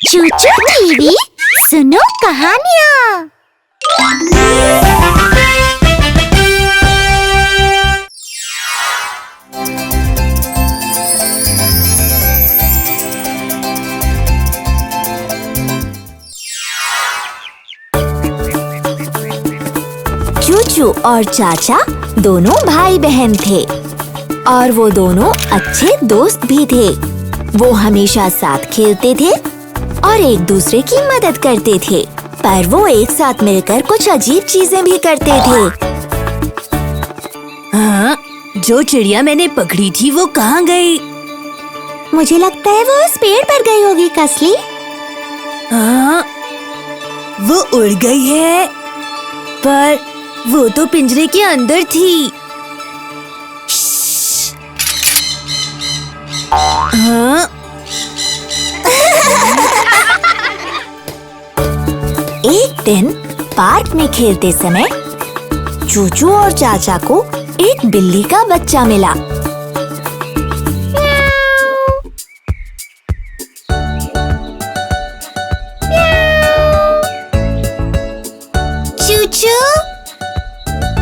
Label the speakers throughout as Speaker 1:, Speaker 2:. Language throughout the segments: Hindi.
Speaker 1: चूचू टीवी सुनो कहानियाँ। चूचू और चाचा दोनों भाई बहन थे और वो दोनों अच्छे दोस्त भी थे। वो हमेशा साथ खेलते थे और एक दूसरे की मदद करते थे, पर वो एक साथ मिलकर कुछ अजीब चीजें भी करते थे।
Speaker 2: हाँ, जो चिड़िया मैंने पकड़ी थी वो कहाँ गई?
Speaker 1: मुझे लगता है वो उस पेड़ पर गई होगी कसली।
Speaker 2: हाँ, वो उड़ गई है, पर वो तो पिंजरे के अंदर थी। हाँ?
Speaker 1: एक दिन पार्क में खेलते समय चूचू और चाचा को एक बिल्ली का बच्चा मिला। चूचू,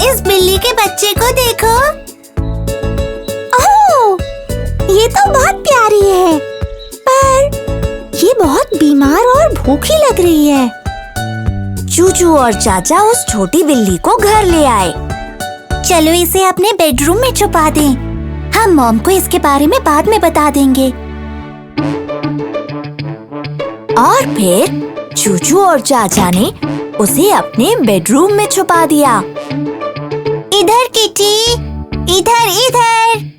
Speaker 1: इस बिल्ली के बच्चे को देखो। ओह, ये तो बहुत प्यारी है, पर ये बहुत बीमार और भूखी लग रही है। चूचू और चाचा उस छोटी बिल्ली को घर ले आए। चलो इसे अपने बेडरूम में छुपा दें। हम मॉम को इसके बारे में बाद में बता देंगे। और फिर चूचू और चाचा ने उसे अपने बेडरूम में छुपा दिया। इधर किटी, इधर इधर।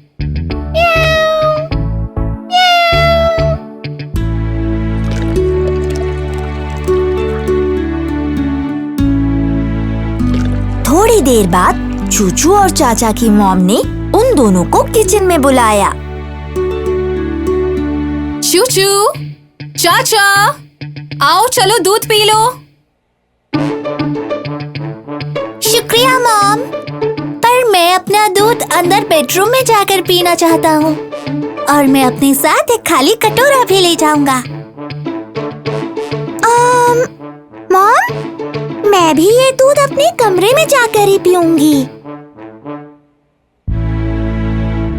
Speaker 1: थोड़ी देर बाद चूचू और चाचा की मॉम ने उन दोनों को किचन में बुलाया।
Speaker 3: चूचू, चाचा, आओ चलो दूध पी लो।
Speaker 1: शुक्रिया मॉम, पर मैं अपना दूध अंदर बेडरूम में जाकर पीना चाहता हूँ और मैं अपने साथ एक खाली कटोरा भी ले जाऊंगा। मॉम, मैं भी ये दूध अपने कमरे में जाकर ही पीऊंगी।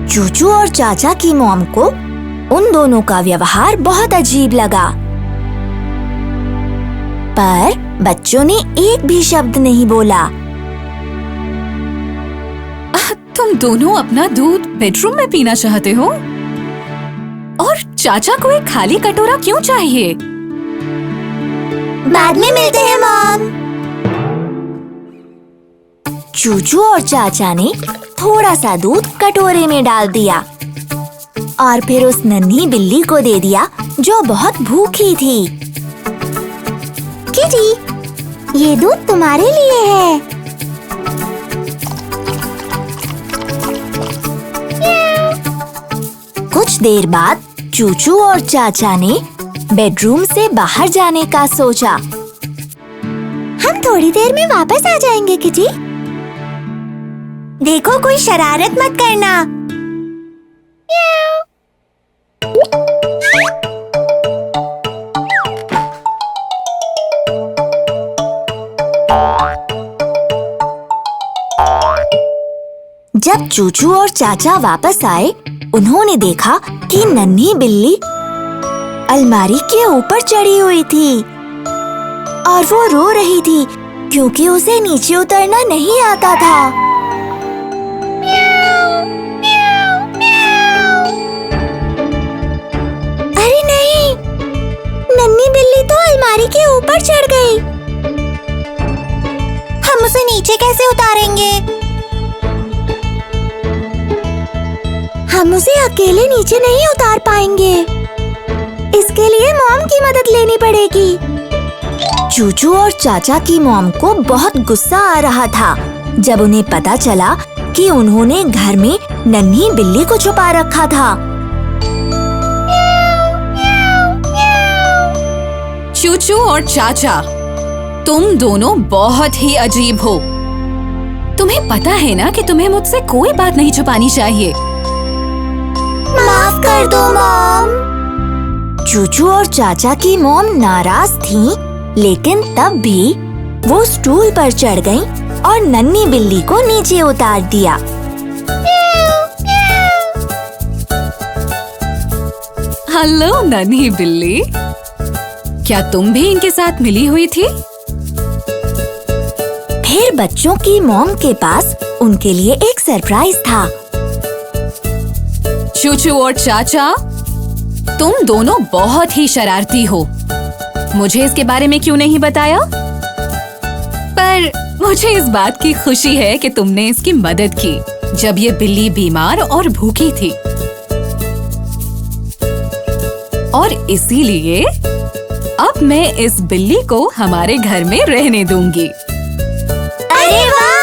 Speaker 1: चूचू और चाचा की मॉम को उन दोनों का व्यवहार बहुत अजीब लगा, पर बच्चों ने एक भी शब्द नहीं बोला।
Speaker 3: तुम दोनों अपना दूध बेडरूम में पीना चाहते हो? और चाचा को एक खाली कटोरा क्यों चाहिए?
Speaker 1: बाद में मिलते हैं मॉम। चूचू और चाचा ने थोड़ा सा दूध कटोरे में डाल दिया और फिर उस नन्ही बिल्ली को दे दिया जो बहुत भूखी थी। किटी, ये दूध तुम्हारे लिए है। कुछ देर बाद चूचू और चाचा ने बेडरूम से बाहर जाने का सोचा। हम थोड़ी देर में वापस आ जाएंगे किटी। देखो, कोई शरारत मत करना। जब चूचू और चाचा वापस आए, उन्होंने देखा कि नन्ही बिल्ली अलमारी के ऊपर चढ़ी हुई थी और वो रो रही थी क्योंकि उसे नीचे उतरना नहीं आता था। अरे नहीं, नन्ही बिल्ली तो अलमारी के ऊपर चढ़ गई। हम उसे नीचे कैसे उतारेंगे? हम उसे अकेले नीचे नहीं उतार पाएंगे। इसके लिए मॉम की मदद लेनी पड़ेगी। चूचू और चाचा की मॉम को बहुत गुस्सा आ रहा था जब उन्हें पता चला कि उन्होंने घर में नन्ही बिल्ली को छुपा रखा था।
Speaker 3: चूचू और चाचा, तुम दोनों बहुत ही अजीब हो। तुम्हें पता है ना कि तुम्हें मुझसे कोई बात नहीं छुपानी चाहिए।
Speaker 1: माफ कर दो मॉम। चूचू और चाचा की मॉम नाराज थीं, लेकिन तब भी वो स्टूल पर चढ़ गईं और नन्ही बिल्ली को नीचे उतार दिया।
Speaker 3: हेलो नन्ही बिल्ली, क्या तुम भी इनके साथ मिली हुई थी?
Speaker 1: फिर बच्चों की मॉम के पास उनके लिए एक सरप्राइज था।
Speaker 3: चूचू और चाचा, तुम दोनों बहुत ही शरारती हो। मुझे इसके बारे में क्यों नहीं बताया? पर मुझे इस बात की खुशी है कि तुमने इसकी मदद की जब ये बिल्ली बीमार और भूखी थी, और इसीलिए अब मैं इस बिल्ली को हमारे घर में रहने दूंगी।
Speaker 1: अरे वाह!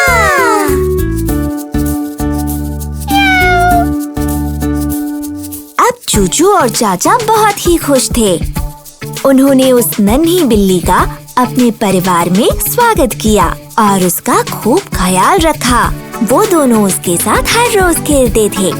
Speaker 1: अब चूचू और चाचा बहुत ही खुश थे। उन्होंने उस नन्ही बिल्ली का अपने परिवार में स्वागत किया और उसका खूब ख्याल रखा। वो दोनों उसके साथ हर रोज खेलते थे।